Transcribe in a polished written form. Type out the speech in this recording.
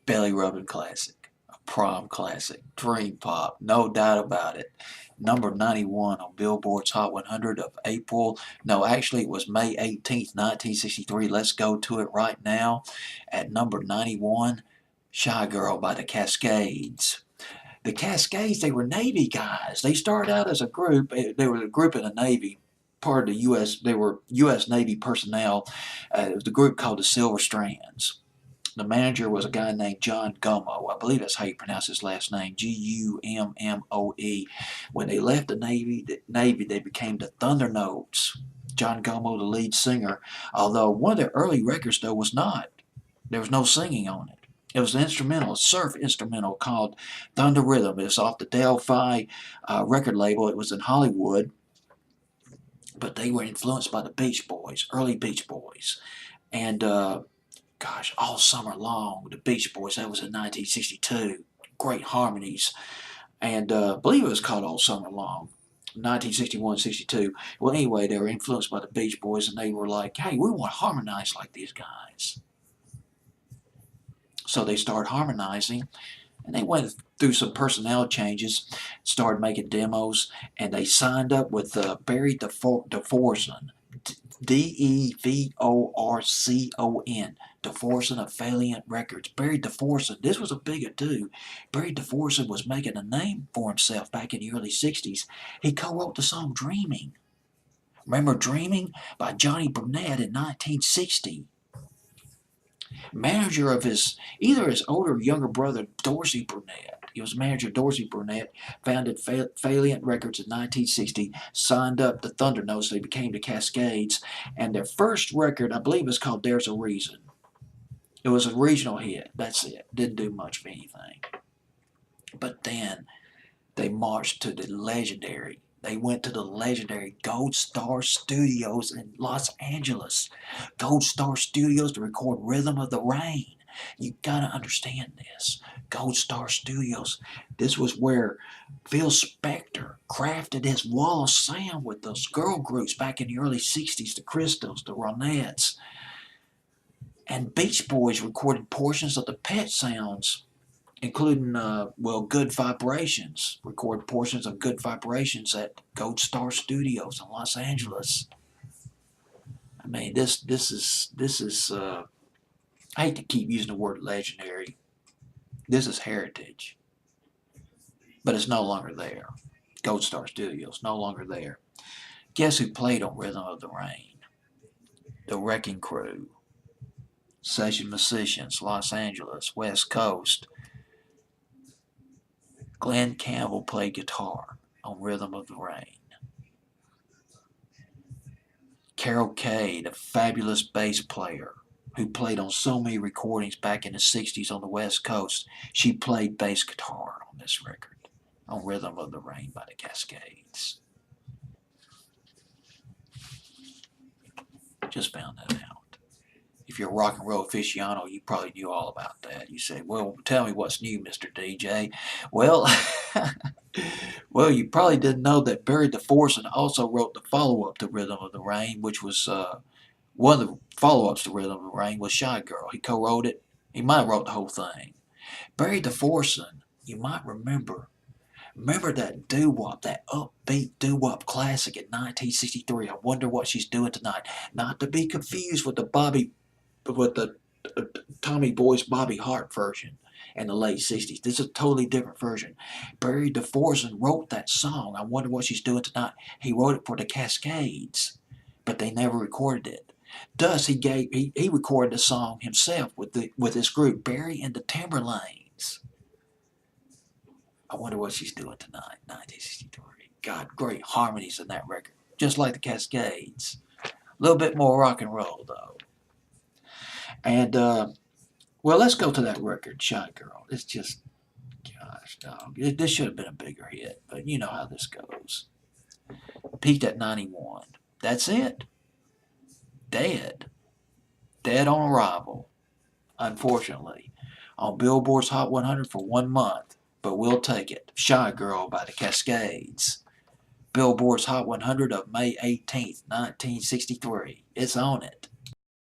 belly rubbing classic, a prom classic, dream pop, no doubt about it. Number 91 on Billboard's Hot 100 of April. No, actually, it was May 18th, 1963. Let's go to it right now. At number 91, Shy Girl by the Cascades. The Cascades, they were Navy guys. They started out as a group. They were a group in the Navy, part of the U.S. They were U.S. Navy personnel. It was the group called the Silver Strands. The manager was a guy named John Gummo. I believe that's how you pronounce his last name, Gummoe. When they left the Navy, they became the Thunder Notes. John Gummo, the lead singer, although one of their early records, though, was not. There was no singing on it. It was an instrumental, a surf instrumental called Thunder Rhythm. It's off the Delphi record label. It was in Hollywood, but they were influenced by the Beach Boys, early Beach Boys. And gosh, all summer long, the Beach Boys, that was in 1962. Great harmonies. And I believe it was called All Summer Long. 1961, 62. Well, anyway, they were influenced by the Beach Boys, and they were like, hey, we want to harmonize like these guys. So they started harmonizing, and they went through some personnel changes, started making demos, and they signed up with Barry DeForson, Devorcon, DeForson of Valiant Records. Barry DeForson, this was a big ado. Barry DeForson was making a name for himself back in the early 60s. He co-wrote the song Dreaming. Remember Dreaming by Johnny Burnett in 1960? Manager of either his older or younger brother, Dorsey Burnett. He was manager of Dorsey Burnett, founded Valiant Records in 1960, signed up the Thunder Notes, they became the Cascades, and their first record, I believe, is called There's a Reason. It was a regional hit, that's it. Didn't do much of anything. But then they marched to the legendary They went to the legendary Gold Star Studios in Los Angeles. Gold Star Studios to record Rhythm of the Rain. You gotta understand this. Gold Star Studios. This was where Phil Spector crafted his wall of sound with those girl groups back in the early 60s, the Crystals, the Ronettes. And Beach Boys recorded portions of the Pet Sounds, including, Good Vibrations. Recorded portions of Good Vibrations at Gold Star Studios in Los Angeles. I mean, this is. I hate to keep using the word legendary. This is heritage, but it's no longer there. Gold Star Studios no longer there. Guess who played on Rhythm of the Rain? The Wrecking Crew. Session musicians, Los Angeles, West Coast. Glenn Campbell played guitar on Rhythm of the Rain. Carol Kay, the fabulous bass player who played on so many recordings back in the 60s on the West Coast, she played bass guitar on this record, on Rhythm of the Rain by the Cascades. Just found that out. If you're a rock and roll aficionado, you probably knew all about that. You say, well, tell me what's new, Mr. DJ. Well, well, you probably didn't know that Barry DeForson also wrote the follow-up to Rhythm of the Rain, which was one of the follow-ups to Rhythm of the Rain was Shy Girl. He co-wrote it. He might have wrote the whole thing. Barry DeForson, you might remember that doo-wop, that upbeat doo-wop classic in 1963. I wonder what she's doing tonight. Not to be confused with the Tommy Boy's Bobby Hart version in the late 60s. This is a totally different version. Barry DeForson wrote that song, I Wonder What She's Doing Tonight. He wrote it for the Cascades, but they never recorded it. Thus, he recorded the song himself with his group, Barry and the Timberlanes. I Wonder What She's Doing Tonight, 1963. God, great harmonies in that record, just like the Cascades. A little bit more rock and roll, though. And, let's go to that record, Shy Girl. It's just, gosh, dog. This should have been a bigger hit, but you know how this goes. Peaked at 91. That's it. Dead. Dead on arrival, unfortunately, on Billboard's Hot 100 for 1 month. But we'll take it. Shy Girl by the Cascades. Billboard's Hot 100 of May 18th, 1963. It's on it.